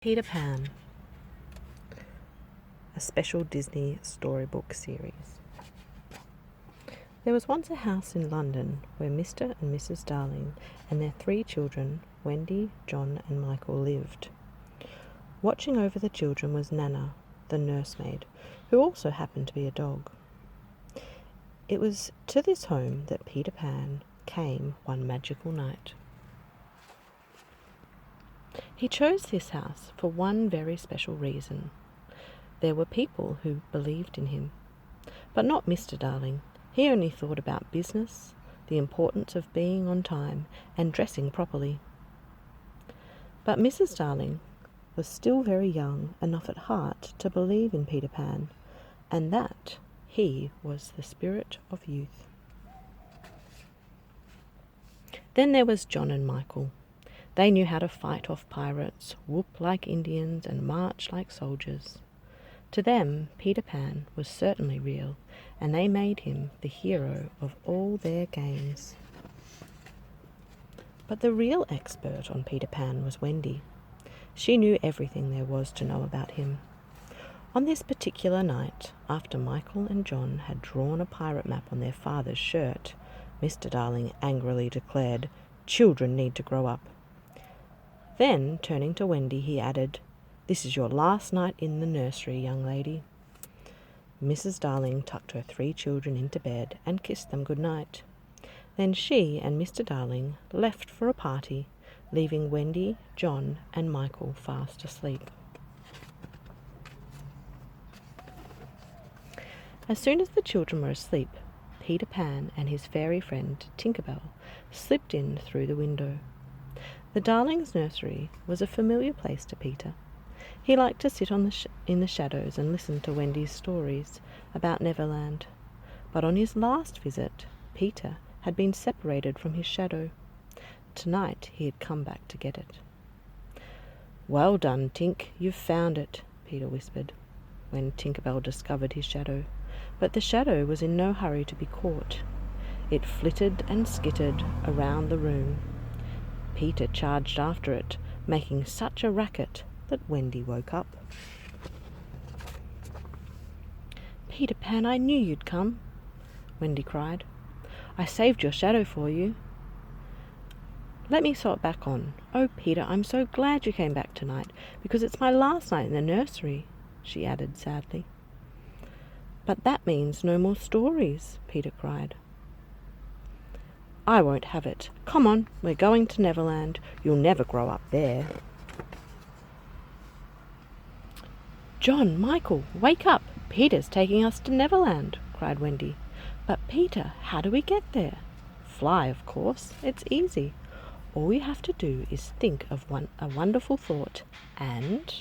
Peter Pan, a special Disney storybook series. There was once a house in London where Mr. and Mrs. Darling and their 3 children, Wendy, John and Michael, lived. Watching over the children was Nana, the nursemaid, who also happened to be a dog. It was to this home that Peter Pan came one magical night. He chose this house for one very special reason. There were people who believed in him, but not Mr. Darling. He only thought about business, the importance of being on time and dressing properly. But Mrs. Darling was still very young enough at heart to believe in Peter Pan, and that he was the spirit of youth. Then there was John and Michael. They knew how to fight off pirates, whoop like Indians, and march like soldiers. To them, Peter Pan was certainly real, and they made him the hero of all their games. But the real expert on Peter Pan was Wendy. She knew everything there was to know about him. On this particular night, after Michael and John had drawn a pirate map on their father's shirt, Mr. Darling angrily declared, "Children need to grow up." Then, turning to Wendy, he added, "This is your last night in the nursery, young lady." Mrs. Darling tucked her 3 children into bed and kissed them good night. Then she and Mr. Darling left for a party, leaving Wendy, John and Michael fast asleep. As soon as the children were asleep, Peter Pan and his fairy friend Tinker Bell slipped in through the window. The Darlings' nursery was a familiar place to Peter. He liked to sit in the shadows and listen to Wendy's stories about Neverland. But on his last visit, Peter had been separated from his shadow. Tonight he had come back to get it. "Well done, Tink, you've found it," Peter whispered, when Tinker Bell discovered his shadow. But the shadow was in no hurry to be caught. It flitted and skittered around the room. Peter charged after it, making such a racket that Wendy woke up. "Peter Pan, I knew you'd come," Wendy cried. "I saved your shadow for you. Let me sew it back on. Oh, Peter, I'm so glad you came back tonight, because it's my last night in the nursery," she added sadly. "But that means no more stories," Peter cried. "I won't have it. Come on, we're going to Neverland. You'll never grow up there." "John, Michael, wake up! Peter's taking us to Neverland," cried Wendy. "But Peter, how do we get there?" "Fly, of course. It's easy. All you have to do is think of a wonderful thought and,"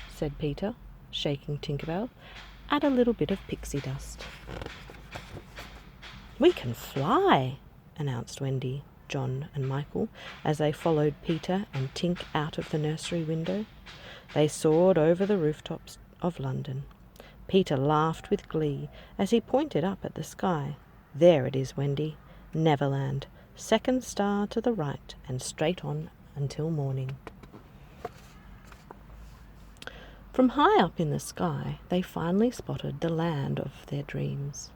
said Peter, shaking Tinker Bell, "add a little bit of pixie dust." "We can fly," announced Wendy, John and Michael as they followed Peter and Tink out of the nursery window. They soared over the rooftops of London. Peter laughed with glee as he pointed up at the sky. "There it is, Wendy. Neverland. 2nd star to the right and straight on until morning." From high up in the sky, they finally spotted the land of their dreams.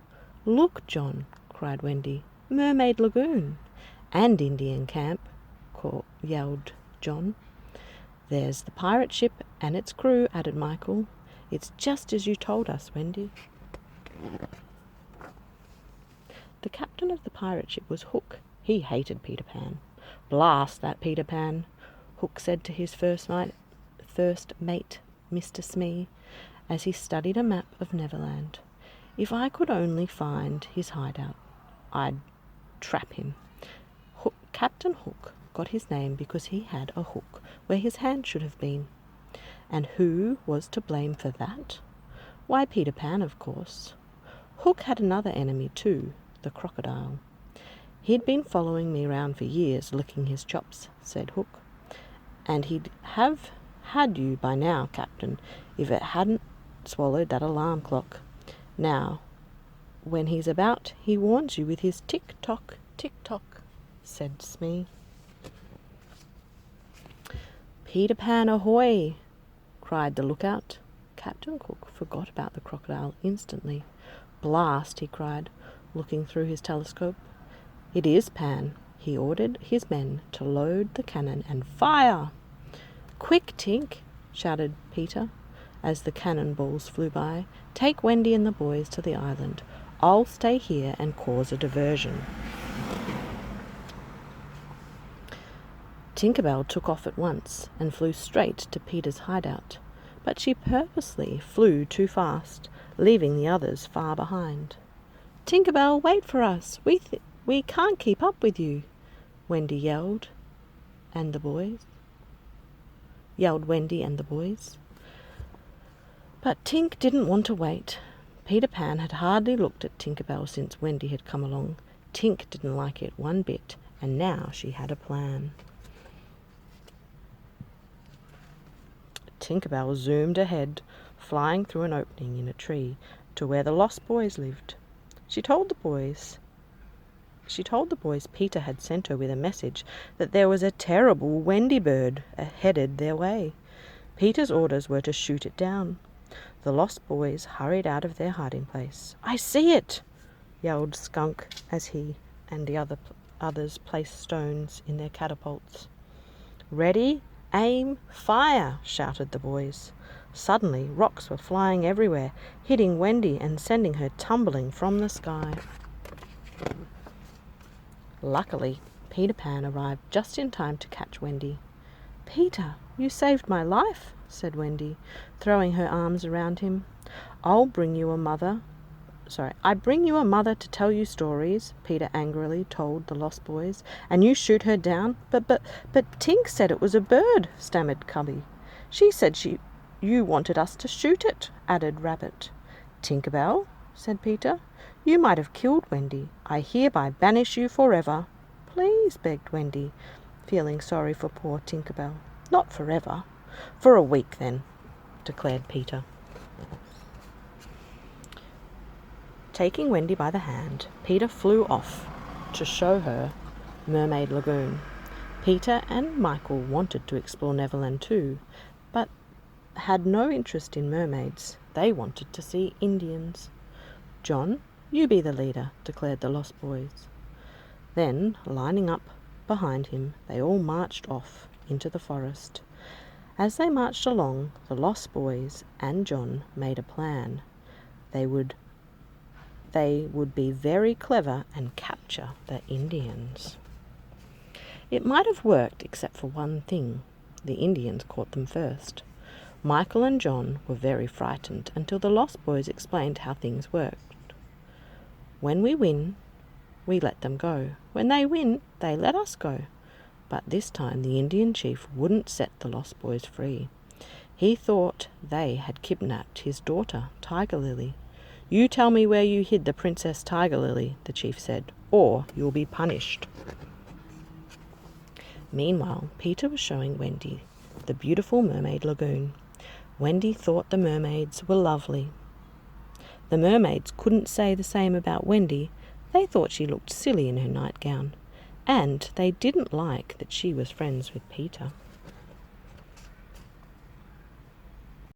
"Look, John," cried Wendy. "Mermaid Lagoon." "And Indian Camp," yelled John. "There's the pirate ship and its crew," added Michael. "It's just as you told us, Wendy." The captain of the pirate ship was Hook. He hated Peter Pan. "Blast that Peter Pan," Hook said to his first mate, Mr. Smee, as he studied a map of Neverland. "If I could only find his hideout, I'd trap him." Captain Hook got his name because he had a hook where his hand should have been. And who was to blame for that? Why, Peter Pan, of course. Hook had another enemy too, the crocodile. "He'd been following me round for years, licking his chops," said Hook. "And he'd have had you by now, Captain, if it hadn't swallowed that alarm clock. Now, when he's about, he warns you with his tick-tock, tick-tock," said Smee. "Peter Pan ahoy!" cried the lookout. Captain Cook forgot about the crocodile instantly. "Blast!" he cried, looking through his telescope. "It is Pan." He ordered his men to load the cannon and fire. "Quick, Tink!" shouted Peter as the cannon balls flew by. "Take Wendy and the boys to the island. I'll stay here and cause a diversion." Tinkerbell took off at once and flew straight to Peter's hideout, but she purposely flew too fast, leaving the others far behind. "Tinkerbell, wait for us! We can't keep up with you!" Wendy yelled, and the boys. Wendy and the boys. But Tink didn't want to wait. Peter Pan had hardly looked at Tinkerbell since Wendy had come along. Tink didn't like it one bit, and now she had a plan. Tinkerbell zoomed ahead, flying through an opening in a tree to where the Lost Boys lived. She told the boys Peter had sent her with a message that there was a terrible Wendy bird headed their way. Peter's orders were to shoot it down. The Lost Boys hurried out of their hiding place. "I see it!" yelled Skunk as he and the others placed stones in their catapults. "Ready, aim, fire!" shouted the boys. Suddenly, rocks were flying everywhere, hitting Wendy and sending her tumbling from the sky. Luckily, Peter Pan arrived just in time to catch Wendy. "Peter, you saved my life," said Wendy, throwing her arms around him. I bring you a mother to tell you stories," Peter angrily told the Lost Boys, "and you shoot her down." But Tink said it was a bird," stammered Cubby. "She said you wanted us to shoot it," added Rabbit. "Tinkerbell," said Peter, "you might have killed Wendy. I hereby banish you forever." "Please," begged Wendy, feeling sorry for poor Tinkerbell. "Not forever. For a week, then," declared Peter. Taking Wendy by the hand, Peter flew off to show her Mermaid Lagoon. Peter and Michael wanted to explore Neverland too, but had no interest in mermaids. They wanted to see Indians. "John, you be the leader," declared the Lost Boys. Then, lining up behind him, they all marched off into the forest. As they marched along, the Lost Boys and John made a plan. They would be very clever and capture the Indians. It might have worked except for one thing. The Indians caught them first. Michael and John were very frightened until the Lost Boys explained how things worked. "When we win, we let them go. When they win, they let us go." But this time the Indian chief wouldn't set the Lost Boys free. He thought they had kidnapped his daughter, Tiger Lily. "You tell me where you hid the Princess Tiger Lily," the chief said, "or you'll be punished." Meanwhile, Peter was showing Wendy the beautiful Mermaid Lagoon. Wendy thought the mermaids were lovely. The mermaids couldn't say the same about Wendy. They thought she looked silly in her nightgown, and they didn't like that she was friends with Peter.